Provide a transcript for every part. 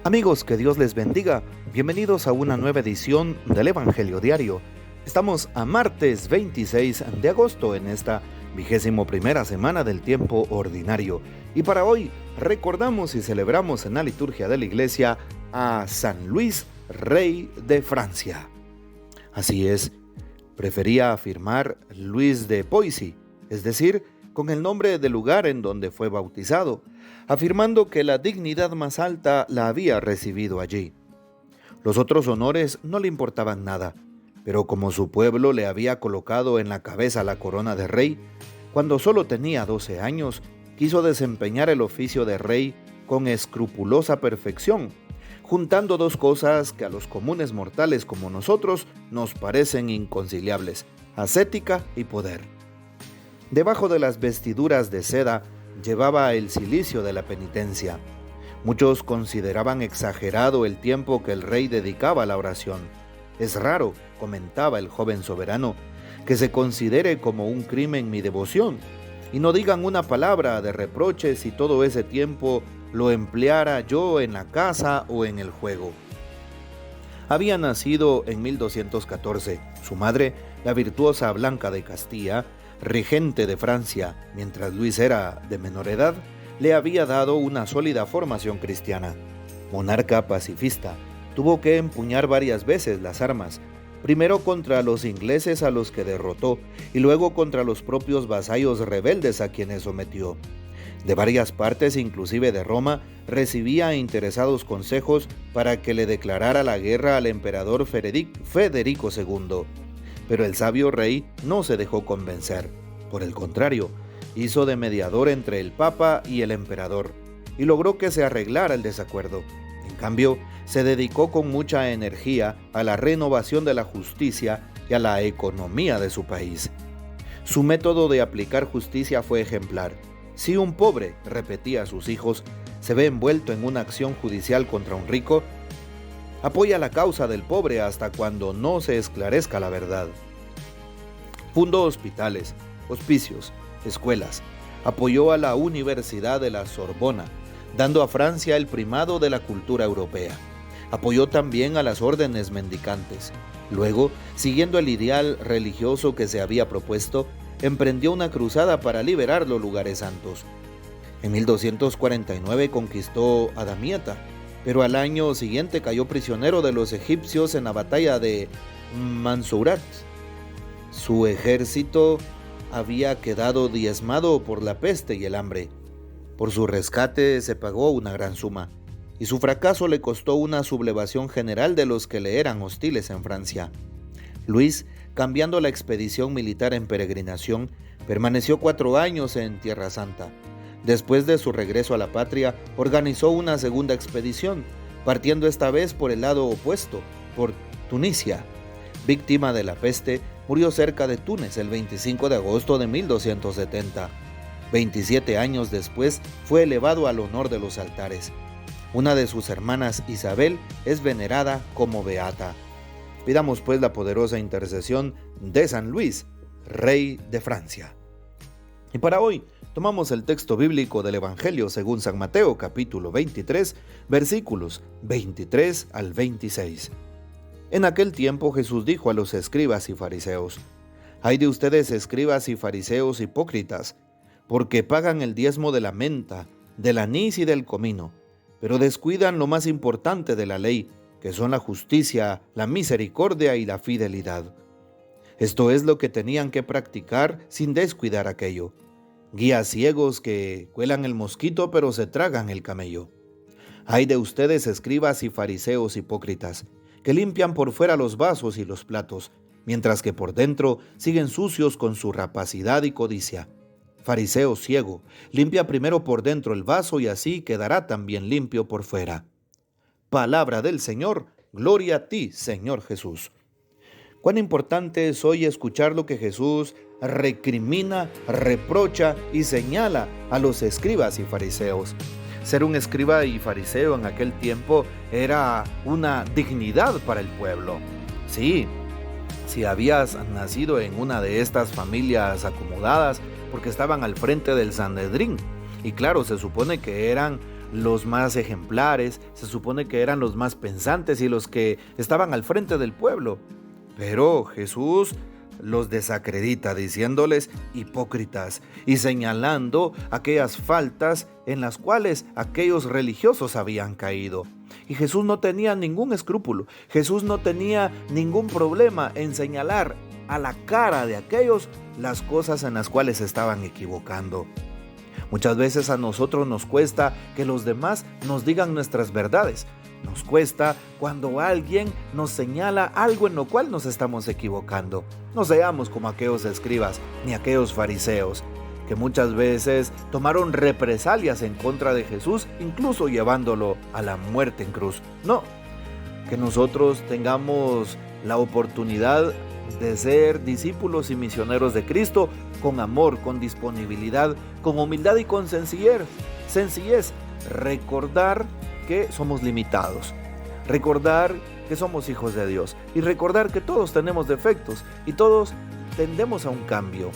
Amigos, que Dios les bendiga. Bienvenidos a una nueva edición del Evangelio Diario. Estamos a martes 26 de agosto en esta 21ª semana del tiempo ordinario. Y para hoy recordamos y celebramos en la liturgia de la Iglesia a San Luis, rey de Francia. Así es, prefería afirmar Luis de Poissy, es decir, con el nombre del lugar en donde fue bautizado, afirmando que la dignidad más alta la había recibido allí. Los otros honores no le importaban nada, pero como su pueblo le había colocado en la cabeza la corona de rey, cuando solo tenía 12 años, quiso desempeñar el oficio de rey con escrupulosa perfección, juntando dos cosas que a los comunes mortales como nosotros nos parecen inconciliables: ascética y poder. Debajo de las vestiduras de seda llevaba el cilicio de la penitencia. Muchos consideraban exagerado el tiempo que el rey dedicaba a la oración. Es raro, comentaba el joven soberano, que se considere como un crimen mi devoción, y no digan una palabra de reproche si todo ese tiempo lo empleara yo en la casa o en el juego. Había nacido en 1214. Su madre, la virtuosa Blanca de Castilla, regente de Francia, mientras Luis era de menor edad, le había dado una sólida formación cristiana. Monarca pacifista, tuvo que empuñar varias veces las armas, primero contra los ingleses a los que derrotó y luego contra los propios vasallos rebeldes a quienes sometió. De varias partes, inclusive de Roma, recibía interesados consejos para que le declarara la guerra al emperador Federico II. Pero el sabio rey no se dejó convencer. Por el contrario, hizo de mediador entre el Papa y el emperador y logró que se arreglara el desacuerdo. En cambio, se dedicó con mucha energía a la renovación de la justicia y a la economía de su país. Su método de aplicar justicia fue ejemplar. Si un pobre, repetía a sus hijos, se ve envuelto en una acción judicial contra un rico, apoya la causa del pobre hasta cuando no se esclarezca la verdad. Fundó hospitales, hospicios, escuelas. Apoyó a la Universidad de la Sorbona, dando a Francia el primado de la cultura europea. Apoyó también a las órdenes mendicantes. Luego, siguiendo el ideal religioso que se había propuesto, emprendió una cruzada para liberar los lugares santos. En 1249 conquistó a Damieta, pero al año siguiente cayó prisionero de los egipcios en la batalla de Mansourat. Su ejército había quedado diezmado por la peste y el hambre. Por su rescate se pagó una gran suma, y su fracaso le costó una sublevación general de los que le eran hostiles en Francia. Luis, cambiando la expedición militar en peregrinación, permaneció 4 años en Tierra Santa. Después de su regreso a la patria, organizó una segunda expedición, partiendo esta vez por el lado opuesto, por Tunisia. Víctima de la peste, murió cerca de Túnez el 25 de agosto de 1270. 27 años después fue elevado al honor de los altares. Una de sus hermanas, Isabel, es venerada como beata. Pidamos pues la poderosa intercesión de San Luis, rey de Francia. Y para hoy tomamos el texto bíblico del Evangelio según San Mateo, capítulo 23, versículos 23 al 26. En aquel tiempo Jesús dijo a los escribas y fariseos: «Ay de ustedes, escribas y fariseos hipócritas, porque pagan el diezmo de la menta, del anís y del comino, pero descuidan lo más importante de la ley, que son la justicia, la misericordia y la fidelidad. Esto es lo que tenían que practicar sin descuidar aquello. Guías ciegos que cuelan el mosquito pero se tragan el camello. Ay de ustedes, escribas y fariseos hipócritas, que limpian por fuera los vasos y los platos, mientras que por dentro siguen sucios con su rapacidad y codicia. Fariseo ciego, limpia primero por dentro el vaso y así quedará también limpio por fuera». Palabra del Señor, gloria a ti, Señor Jesús. Cuán importante es hoy escuchar lo que Jesús recrimina, reprocha y señala a los escribas y fariseos. Ser un escriba y fariseo en aquel tiempo era una dignidad para el pueblo. Sí, si habías nacido en una de estas familias acomodadas, porque estaban al frente del Sanedrín. Y claro, se supone que eran los más ejemplares, se supone que eran los más pensantes y los que estaban al frente del pueblo. Pero Jesús los desacredita diciéndoles hipócritas y señalando aquellas faltas en las cuales aquellos religiosos habían caído. Y Jesús no tenía ningún escrúpulo, Jesús no tenía ningún problema en señalar a la cara de aquellos las cosas en las cuales se estaban equivocando. Muchas veces a nosotros nos cuesta que los demás nos digan nuestras verdades. Nos cuesta cuando alguien nos señala algo en lo cual nos estamos equivocando. No seamos como aquellos escribas ni aquellos fariseos, que muchas veces tomaron represalias en contra de Jesús, incluso llevándolo a la muerte en cruz. No, que nosotros tengamos la oportunidad de ser discípulos y misioneros de Cristo con amor, con disponibilidad, con humildad y con sencillez. Recordar que somos limitados, recordar que somos hijos de Dios y recordar que todos tenemos defectos y todos tendemos a un cambio.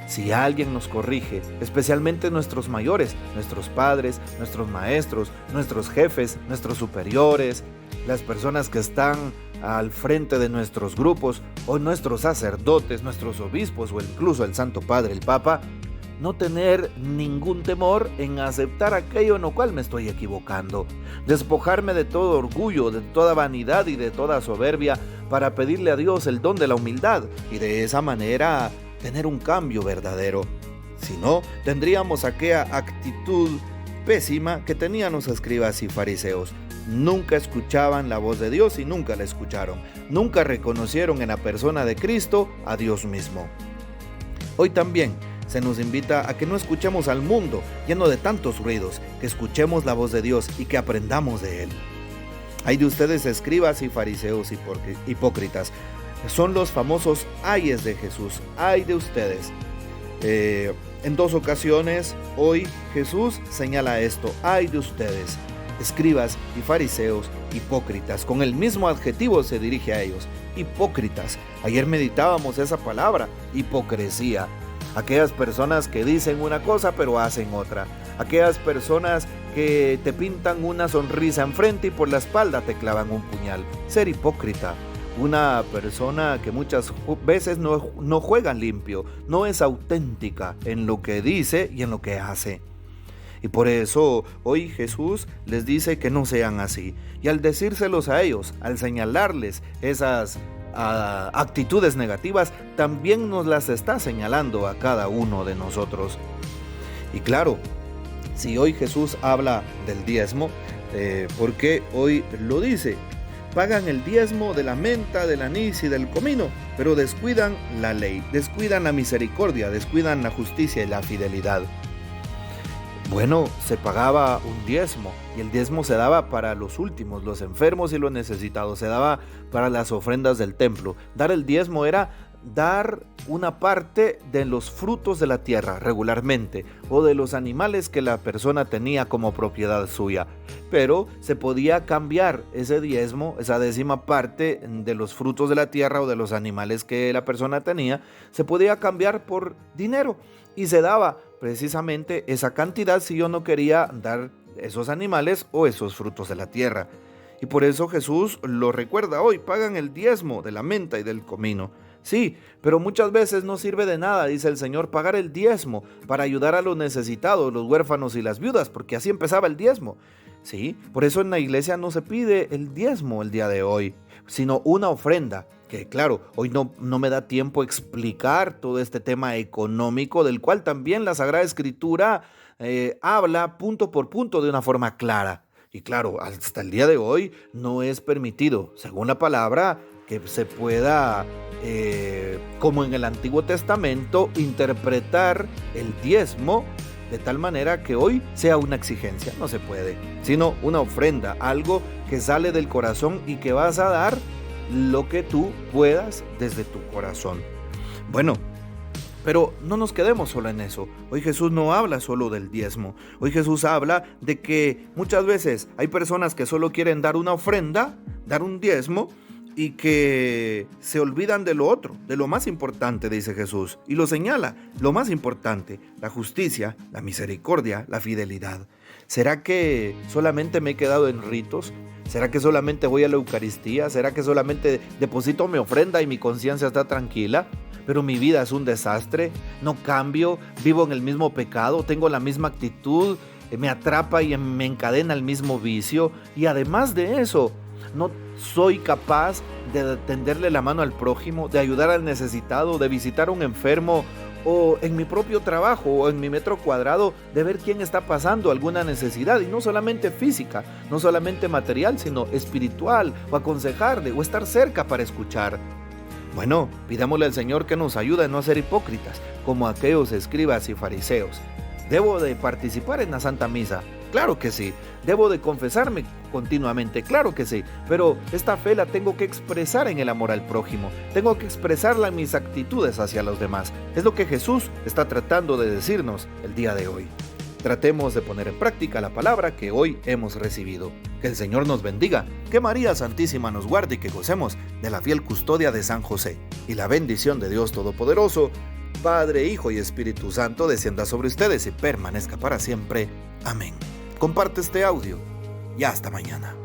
Si alguien nos corrige, especialmente nuestros mayores, nuestros padres, nuestros maestros, nuestros jefes, nuestros superiores, las personas que están al frente de nuestros grupos o nuestros sacerdotes, nuestros obispos o incluso el Santo Padre, el Papa, no tener ningún temor en aceptar aquello en lo cual me estoy equivocando, despojarme de todo orgullo, de toda vanidad y de toda soberbia para pedirle a Dios el don de la humildad y de esa manera tener un cambio verdadero. Si no, tendríamos aquella actitud pésima que tenían los escribas y fariseos. Nunca escuchaban la voz de Dios y nunca la escucharon. Nunca reconocieron en la persona de Cristo a Dios mismo. Hoy también se nos invita a que no escuchemos al mundo lleno de tantos ruidos, que escuchemos la voz de Dios y que aprendamos de Él. Ay de ustedes, escribas y fariseos hipócritas. Son los famosos ayes de Jesús. Ay de ustedes. En 2 ocasiones hoy Jesús señala esto. Ay de ustedes, escribas y fariseos hipócritas. Con el mismo adjetivo se dirige a ellos. Hipócritas. Ayer meditábamos esa palabra, hipocresía. Aquellas personas que dicen una cosa pero hacen otra. Aquellas personas que te pintan una sonrisa enfrente y por la espalda te clavan un puñal. Ser hipócrita. Una persona que muchas veces no juega limpio, no es auténtica en lo que dice y en lo que hace. Y por eso hoy Jesús les dice que no sean así. Y al decírselos a ellos, al señalarles esas actitudes negativas, también nos las está señalando a cada uno de nosotros. Y claro, si hoy Jesús habla del diezmo, ¿por qué hoy lo dice? Pagan el diezmo de la menta, del anís y del comino, pero descuidan la ley, descuidan la misericordia, descuidan la justicia y la fidelidad. Bueno, se pagaba un diezmo y el diezmo se daba para los últimos, los enfermos y los necesitados, se daba para las ofrendas del templo. Dar el diezmo era dar una parte de los frutos de la tierra regularmente o de los animales que la persona tenía como propiedad suya, pero se podía cambiar ese diezmo, esa 10ª parte de los frutos de la tierra o de los animales que la persona tenía, se podía cambiar por dinero y se daba precisamente esa cantidad si yo no quería dar esos animales o esos frutos de la tierra. Y por eso Jesús lo recuerda hoy, pagan el diezmo de la menta y del comino. Sí, pero muchas veces no sirve de nada, dice el Señor, pagar el diezmo para ayudar a los necesitados, los huérfanos y las viudas, porque así empezaba el diezmo. Sí, por eso en la iglesia no se pide el diezmo el día de hoy, sino una ofrenda, que claro, hoy no me da tiempo explicar todo este tema económico, del cual también la Sagrada Escritura habla punto por punto de una forma clara. Y claro, hasta el día de hoy no es permitido, según la palabra, que se pueda, como en el Antiguo Testamento, interpretar el diezmo de tal manera que hoy sea una exigencia. No se puede, sino una ofrenda, algo que sale del corazón y que vas a dar lo que tú puedas desde tu corazón. Bueno, pero no nos quedemos solo en eso. Hoy Jesús no habla solo del diezmo. Hoy Jesús habla de que muchas veces hay personas que solo quieren dar una ofrenda, dar un diezmo, y que se olvidan de lo otro, de lo más importante, dice Jesús, y lo señala, lo más importante, la justicia, la misericordia, la fidelidad. ¿Será que solamente me he quedado en ritos? ¿Será que solamente voy a la Eucaristía? ¿Será que solamente deposito mi ofrenda y mi conciencia está tranquila? Pero mi vida es un desastre, no cambio, vivo en el mismo pecado, tengo la misma actitud, me atrapa y me encadena el mismo vicio. Y además de eso, no soy capaz de tenderle la mano al prójimo, de ayudar al necesitado, de visitar a un enfermo, o en mi propio trabajo o en mi metro cuadrado, de ver quién está pasando alguna necesidad, y no solamente física, no solamente material, sino espiritual, o aconsejarle o estar cerca para escuchar. Bueno, pidámosle al Señor que nos ayude a no ser hipócritas, como aquellos escribas y fariseos. ¿Debo de participar en la Santa Misa? Claro que sí. ¿Debo de confesarme continuamente? Claro que sí. Pero esta fe la tengo que expresar en el amor al prójimo. Tengo que expresarla en mis actitudes hacia los demás. Es lo que Jesús está tratando de decirnos el día de hoy. Tratemos de poner en práctica la palabra que hoy hemos recibido. Que el Señor nos bendiga, que María Santísima nos guarde y que gocemos de la fiel custodia de San José. Y la bendición de Dios Todopoderoso, Padre, Hijo y Espíritu Santo, descienda sobre ustedes y permanezca para siempre. Amén. Comparte este audio y hasta mañana.